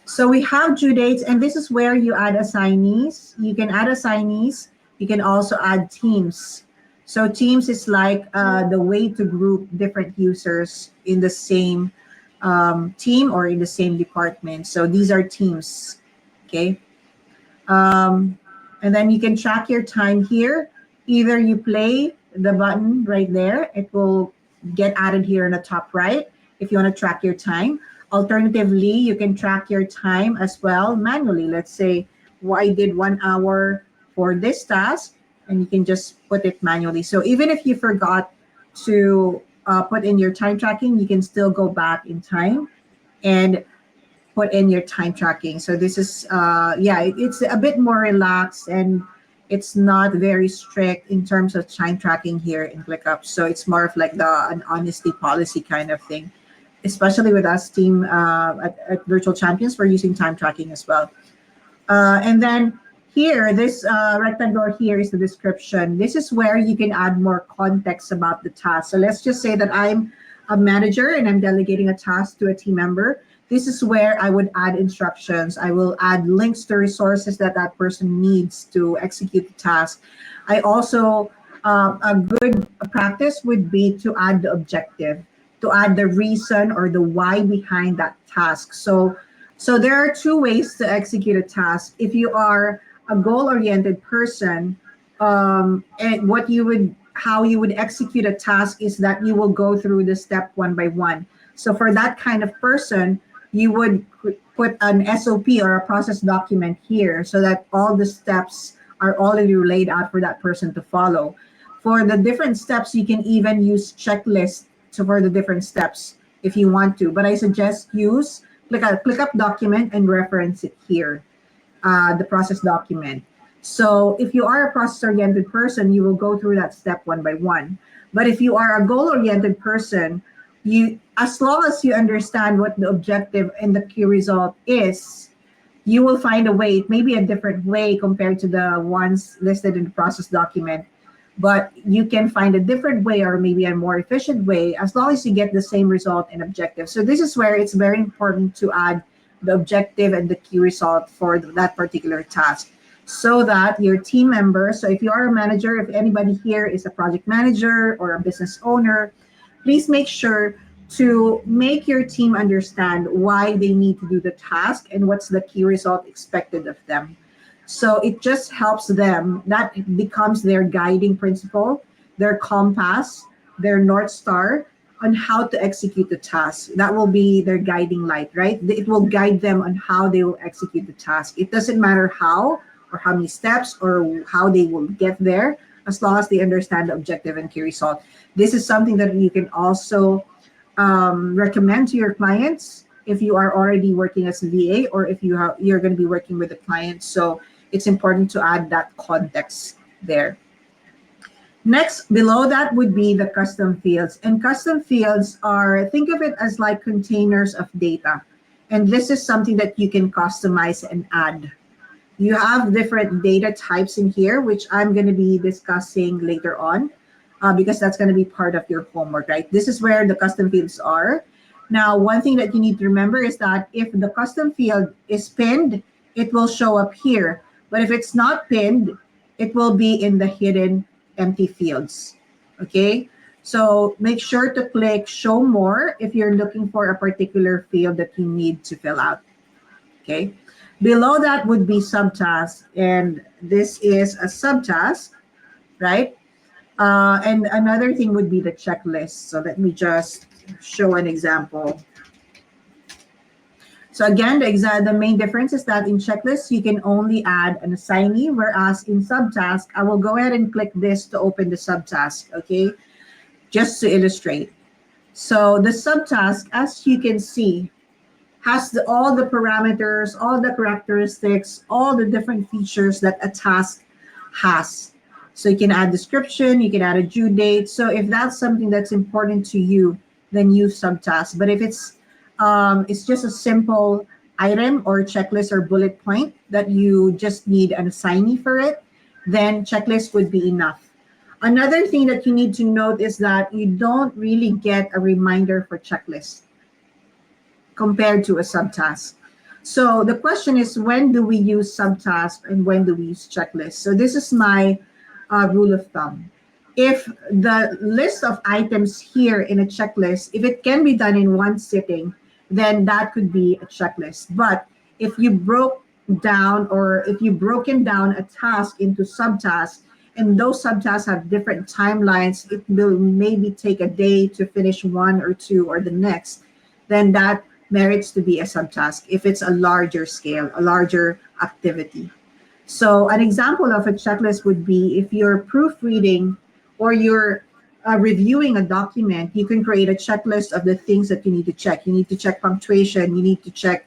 So we have due dates, and this is where you add assignees. You can add assignees. You can also add teams. So teams is like the way to group different users in the same team or in the same department. So these are teams, okay? Um, and then you can track your time here. Either you play the button right there, it will get added here in the top right if you want to track your time. Alternatively, you can track your time as well manually. Let's say, well, I did 1 hour for this task, and you can just put it manually. So even if you forgot to put in your time tracking, you can still go back in time and put in your time tracking. So this is, yeah, it's a bit more relaxed, and it's not very strict in terms of time tracking here in ClickUp. So it's more of like an honesty policy kind of thing. Especially with us team at Virtual Champions, we're using time tracking as well. And then here, this rectangle here is the description. This is where you can add more context about the task. So let's just say that I'm a manager and I'm delegating a task to a team member. This is where I would add instructions. I will add links to resources that that person needs to execute the task. I also, a good practice would be to add the objective, to add the reason or the why behind that task. So there are two ways to execute a task. If you are a goal-oriented person, and how you would execute a task is that you will go through the step one by one. So for that kind of person, you would put an SOP or a process document here so that all the steps are already laid out for that person to follow. For the different steps, you can even use checklists for the different steps if you want to. But I suggest use ClickUp document and reference it here, the process document. So if you are a process-oriented person, you will go through that step one by one. But if you are a goal-oriented person, as long as you understand what the objective and the key result is, you will find a way. It may be a different way compared to the ones listed in the process document, but you can find a different way or maybe a more efficient way as long as you get the same result and objective. So this is where it's very important to add the objective and the key result for that particular task so that your team members, so if you are a manager, if anybody here is a project manager or a business owner, please make sure to make your team understand why they need to do the task and what's the key result expected of them. So it just helps them. That becomes their guiding principle, their compass, their North Star on how to execute the task. That will be their guiding light, right? It will guide them on how they will execute the task. It doesn't matter how or how many steps or how they will get there, as long as they understand the objective and key result. This is something that you can also recommend to your clients if you are already working as a VA or if you're going to be working with a client. So it's important to add that context there. Next, below that would be the custom fields. And custom fields are, think of it as like containers of data. And this is something that you can customize and add. You have different data types in here, which I'm going to be discussing later on because that's going to be part of your homework, right? This is where the custom fields are. Now, one thing that you need to remember is that if the custom field is pinned, it will show up here. But if it's not pinned, it will be in the hidden empty fields, okay? So make sure to click show more if you're looking for a particular field that you need to fill out, okay? Below that would be subtasks, and this is a subtask, right? And another thing would be the checklist. So let me just show an example. So again, the main difference is that in checklists, you can only add an assignee, whereas in subtask, I will go ahead and click this to open the subtask, okay? Just to illustrate. So the subtask, as you can see, has all the parameters, all the characteristics, all the different features that a task has. So you can add description, you can add a due date. So if that's something that's important to you, then use subtask. But if it's just a simple item or checklist or bullet point that you just need an assignee for it, then checklist would be enough. Another thing that you need to note is that you don't really get a reminder for checklists compared to a subtask. So the question is, when do we use subtask and when do we use checklist? So this is my rule of thumb. If the list of items here in a checklist, if it can be done in one sitting, then that could be a checklist. But if you broke down, or if you broken down a task into subtasks, and those subtasks have different timelines, it will maybe take a day to finish one or two or the next, then that merits to be a subtask if it's a larger scale, a larger activity. So an example of a checklist would be if you're proofreading or you're reviewing a document, you can create a checklist of the things that you need to check. You need to check punctuation, you need to check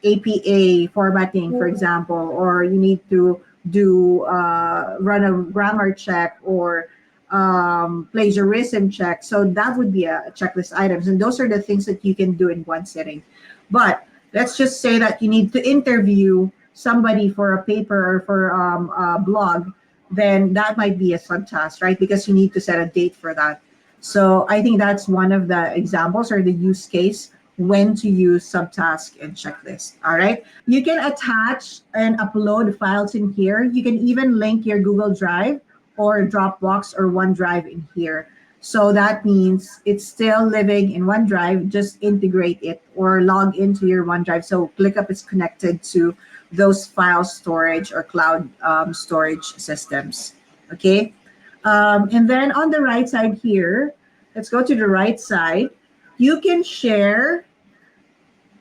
APA formatting, for example, or you need to do run a grammar check or plagiarism check. So that would be a checklist items, and those are the things that you can do in one sitting. But let's just say that you need to interview somebody for a paper or for a blog, then that might be a subtask, right? Because you need to set a date for that. So I think that's one of the examples or the use case when to use subtask and checklist. All right. You can attach and upload files in here. You can even link your Google Drive or Dropbox or OneDrive in here. So that means it's still living in OneDrive. Just integrate it or log into your OneDrive. So ClickUp is connected to those file storage or cloud storage systems. Okay. And then on the right side here, let's go to the right side. You can share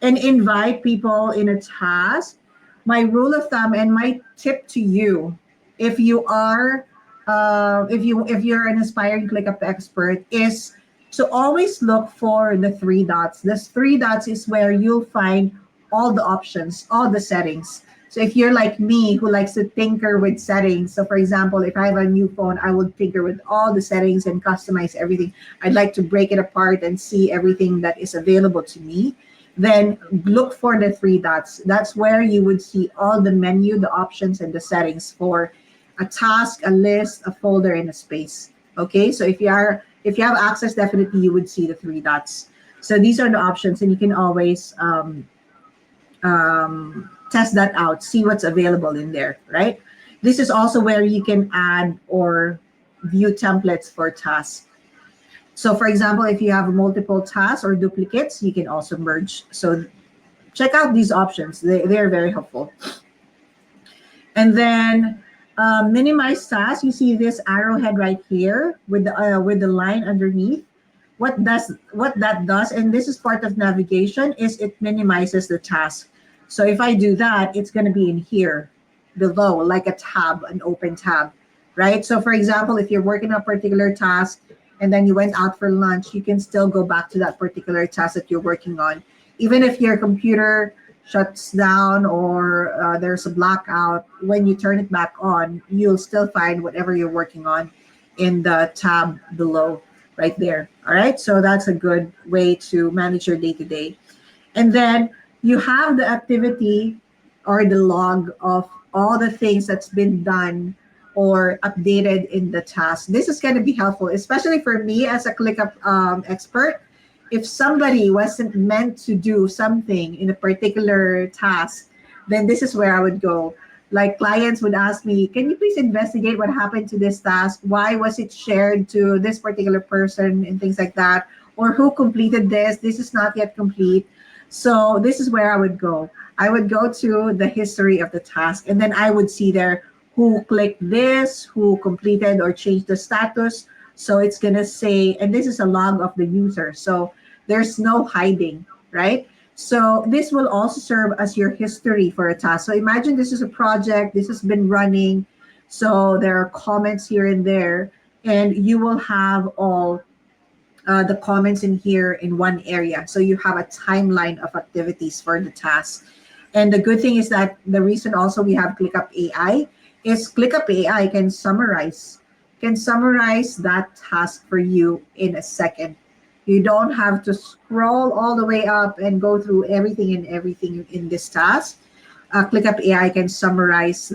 and invite people in a task. My rule of thumb and my tip to you, if you are, if you're an aspiring ClickUp expert, is to always look for the three dots. This three dots is where you'll find all the options, all the settings. So if you're like me who likes to tinker with settings, so for example, if I have a new phone, I would tinker with all the settings and customize everything. I'd like to break it apart and see everything that is available to me. Then look for the three dots. That's where you would see all the menu, the options, and the settings for a task, a list, a folder, and a space. Okay, so if you have access, definitely you would see the three dots. So these are the options, and you can always test that out, see what's available in there, right? This is also where you can add or view templates for tasks. So for example, if you have multiple tasks or duplicates, you can also merge. So check out these options. They're very helpful. And then minimize tasks. You see this arrowhead right here with the line underneath. What that does, and this is part of navigation, is it minimizes the task. So if I do that, it's going to be in here below, like a tab, an open tab, right? So for example, if you're working on a particular task and then you went out for lunch, you can still go back to that particular task that you're working on. Even if your computer shuts down or there's a blackout, when you turn it back on, you'll still find whatever you're working on in the tab below right there. All right. So that's a good way to manage your day to day. And then you have the activity or the log of all the things that's been done or updated in the task. This is going to be helpful, especially for me as a ClickUp expert. If somebody wasn't meant to do something in a particular task, then this is where I would go. Like clients would ask me, can you please investigate what happened to this task? Why was it shared to this particular person and things like that? Or who completed this? This is not yet complete. So this is where I would go. I would go to the history of the task, and then I would see there who clicked this, who completed or changed the status. So it's going to say, and this is a log of the user. So there's no hiding, right? So this will also serve as your history for a task. So imagine this is a project, this has been running. So there are comments here and there, and you will have all the comments in here in one area. So you have a timeline of activities for the task. And the good thing is that the reason also we have ClickUp AI is ClickUp AI can summarize that task for you in a second. You don't have to scroll all the way up and go through everything in this task. ClickUp AI can summarize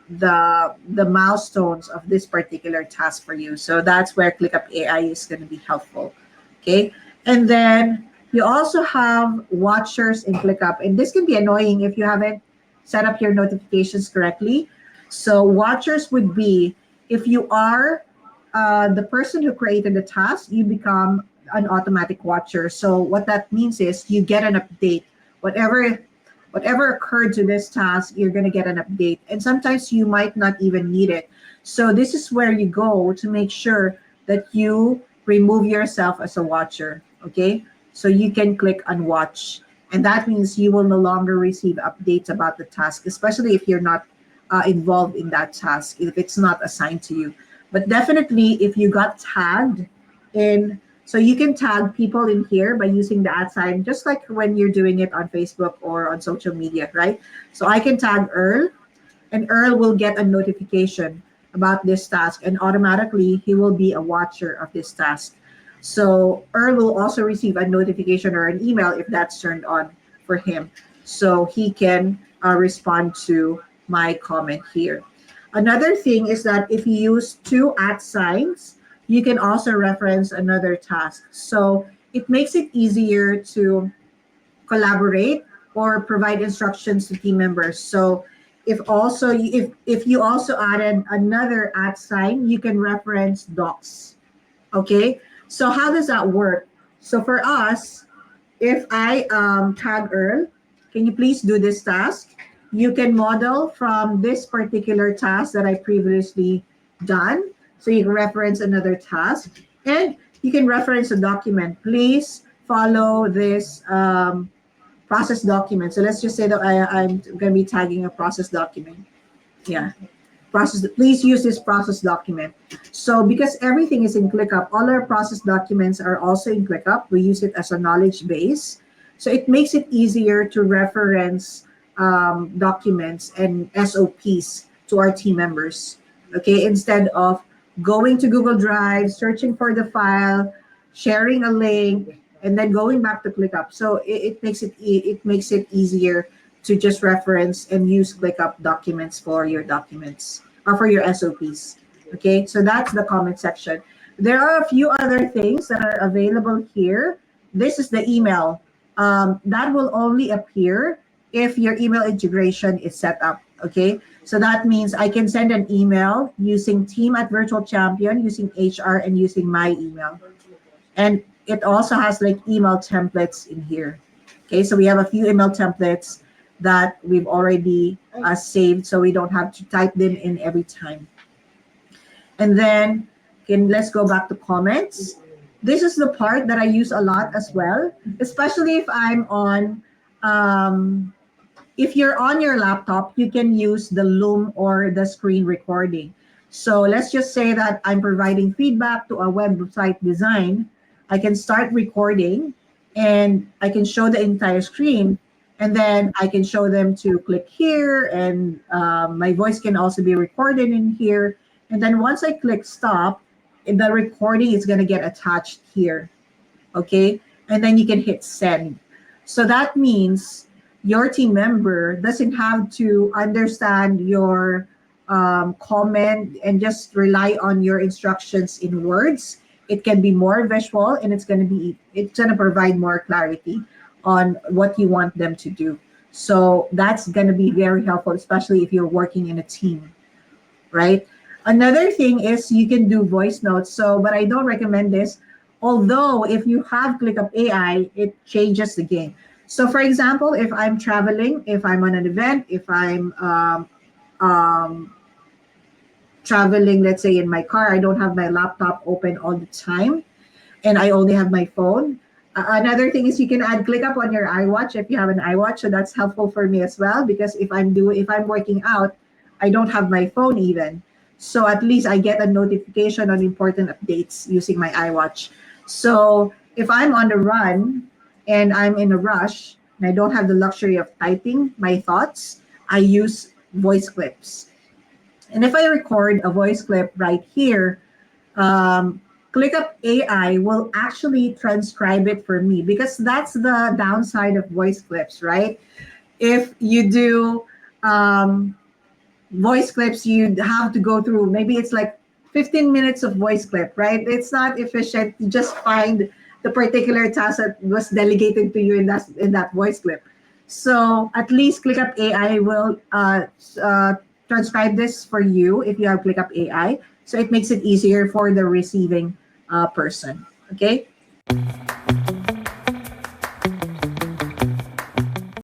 the milestones of this particular task for you. So that's where ClickUp AI is going to be helpful. Okay, and then you also have watchers in ClickUp, and this can be annoying if you haven't set up your notifications correctly. So watchers would be if you are the person who created the task, you become an automatic watcher. So what that means is you get an update. Whatever whatever occurred to this task, you're going to get an update. And sometimes you might not even need it. So this is where you go to make sure that you remove yourself as a watcher. Okay. So you can click unwatch. And that means you will no longer receive updates about the task, especially if you're not involved in that task, if it's not assigned to you. But definitely, if you got tagged in, so you can tag people in here by using the at sign, just like when you're doing it on Facebook or on social media, right? So I can tag Earl, and Earl will get a notification about this task, and automatically he will be a watcher of this task. So Earl will also receive a notification or an email if that's turned on for him. So he can respond to my comment here. Another thing is that if you use two at signs, you can also reference another task. So it makes it easier to collaborate or provide instructions to team members. So if you also added another at sign, you can reference docs. Okay, so how does that work? So for us, if I tag Earl, can you please do this task? You can model from this particular task that I previously done. So you can reference another task, and you can reference a document. Please follow this process document. So let's just say that I'm going to be tagging a process document. Yeah, process. Please use this process document. So because everything is in ClickUp, all our process documents are also in ClickUp. We use it as a knowledge base. So it makes it easier to reference documents and SOPs to our team members. Okay, instead of going to Google Drive, searching for the file, sharing a link, and then going back to ClickUp. So it makes it easier to just reference and use ClickUp documents for your documents or for your SOPs. Okay, so that's the comment section. There are a few other things that are available here. This is the email. That will only appear if your email integration is set up. Okay, so that means I can send an email using team at Virtual Champion, using HR, and using my email. And it also has like email templates in here. Okay, so we have a few email templates that we've already saved, so we don't have to type them in every time. And then, let's go back to comments. This is the part that I use a lot as well, especially if I'm on, if you're on your laptop, you can use the Loom or the screen recording. So let's just say that I'm providing feedback to a website design. I can start recording and I can show the entire screen, and then I can show them to click here, and my voice can also be recorded in here. And then once I click stop, the recording is going to get attached here. Okay, and then you can hit send. So that means your team member doesn't have to understand your comment and just rely on your instructions in words. It can be more visual, and it's going to provide more clarity on what you want them to do. So that's going to be very helpful, especially if you're working in a team, right? Another thing is you can do voice notes. So, but I don't recommend this. Although if you have ClickUp AI, it changes the game. So for example, if I'm traveling, if I'm on an event, if I'm um, traveling, let's say in my car, I don't have my laptop open all the time, and I only have my phone. Another thing is you can add ClickUp on your iWatch if you have an iWatch. So that's helpful for me as well, because if I'm working out, I don't have my phone even. So at least I get a notification on important updates using my iWatch. So if I'm on the run and I'm in a rush and I don't have the luxury of typing my thoughts, I use voice clips. And if I record a voice clip right here, ClickUp AI will actually transcribe it for me, because that's the downside of voice clips, right? If you do, voice clips, you'd have to go through, maybe it's like 15 minutes of voice clip, right? It's not efficient. You just find the particular task that was delegated to you in that voice clip. So at least ClickUp AI will transcribe this for you if you have ClickUp AI. So it makes it easier for the receiving person. Okay.